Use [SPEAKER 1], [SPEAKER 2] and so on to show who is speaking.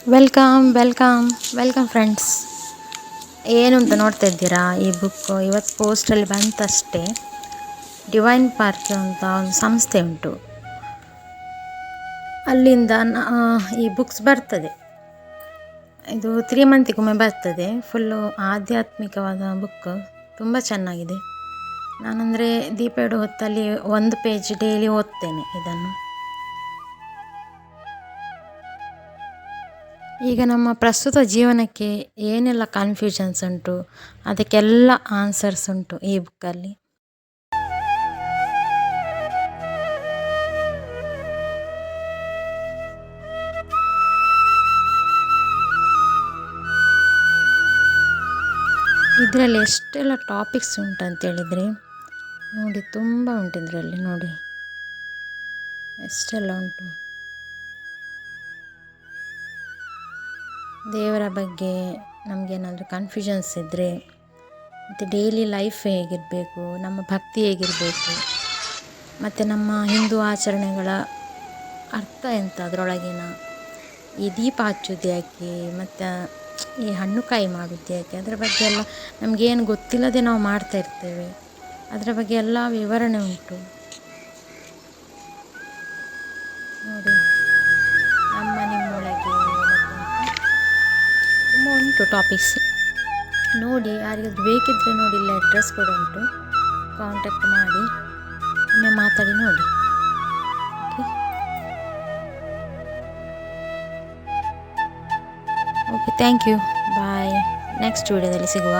[SPEAKER 1] Welcome welcome welcome friends. ಏನು ಅಂತ ನೋಡ್ತಾ ಇದ್ದೀರಾ, ಈ ಬುಕ್ ಇವತ್ತು ಪೋಸ್ಟಲ್ಲಿ ಬಂತಷ್ಟೇ. ಡಿವೈನ್ ಪಾರ್ಕ್ ಅಂತ ಒಂದು ಸಂಸ್ಥೆ ಉಂಟು, ಅಲ್ಲಿಂದ ಈ ಬುಕ್ಸ್ ಬರ್ತದೆ. ಇದು 3 ಮಂತಿಗೊಮ್ಮೆ ಬರ್ತದೆ. ಫುಲ್ಲು ಆಧ್ಯಾತ್ಮಿಕವಾದ ಬುಕ್, ತುಂಬ ಚೆನ್ನಾಗಿದೆ. ನಾನಂದರೆ ದೀಪ ಇಡೋ ಹೊತ್ತಲ್ಲಿ 1 ಪೇಜ್ ಡೈಲಿ ಓದ್ತೇನೆ ಇದನ್ನು. ಈಗ ನಮ್ಮ ಪ್ರಸ್ತುತ ಜೀವನಕ್ಕೆ ಏನೆಲ್ಲ ಕನ್ಫ್ಯೂಷನ್ಸ್ ಉಂಟು, ಅದಕ್ಕೆಲ್ಲ ಆನ್ಸರ್ಸ್ ಉಂಟು ಈ ಬುಕ್ಕಲ್ಲಿ. ಇದರಲ್ಲಿ ಎಷ್ಟೆಲ್ಲ ಟಾಪಿಕ್ಸ್ ಉಂಟು ಅಂತೇಳಿದರೆ ನೋಡಿ, ತುಂಬ ಉಂಟು ಇದರಲ್ಲಿ. ನೋಡಿ ಎಷ್ಟೆಲ್ಲ ಉಂಟು. ದೇವರ ಬಗ್ಗೆ ನಮಗೇನಾದರೂ ಕನ್ಫ್ಯೂಷನ್ಸ್ ಇದ್ದರೆ, ಮತ್ತು ಡೈಲಿ ಲೈಫ್ ಹೇಗಿರಬೇಕು, ನಮ್ಮ ಭಕ್ತಿ ಹೇಗಿರಬೇಕು, ಮತ್ತು ನಮ್ಮ ಹಿಂದೂ ಆಚರಣೆಗಳ ಅರ್ಥ ಎಂತ, ಅದರೊಳಗಿನ ಈ ದೀಪ ಹಚ್ಚೋದು ಯಾಕೆ, ಮತ್ತು ಈ ಹಣ್ಣು ಕಾಯಿ ಮಾಡೋದು ಯಾಕೆ, ಅದರ ಬಗ್ಗೆ ಎಲ್ಲ ನಮಗೇನು ಗೊತ್ತಿಲ್ಲದೆ ನಾವು ಮಾಡ್ತಾ ಇರ್ತೇವೆ. ಅದರ ಬಗ್ಗೆ ಎಲ್ಲ ವಿವರಣೆ ಉಂಟು ನೋಡಿ. ನಮ್ಮ ನಿಮ್ಮೊಳಗೆ ತುಂಬ ಉಂಟು ಟಾಪಿಕ್ಸ್ ನೋಡಿ. ಯಾರಿಗಾದ್ರು ಬೇಕಿದ್ದರೆ ನೋಡಿ, ಇಲ್ಲ ಅಡ್ರೆಸ್ ಕೂಡ ಉಂಟು, ಕಾಂಟ್ಯಾಕ್ಟ್ ಮಾಡಿ ಒಮ್ಮೆ ಮಾತಾಡಿ ನೋಡಿ. Okay, thank you, bye. Next ವಿಡಿಯೋದಲ್ಲಿ ಸಿಗುವ.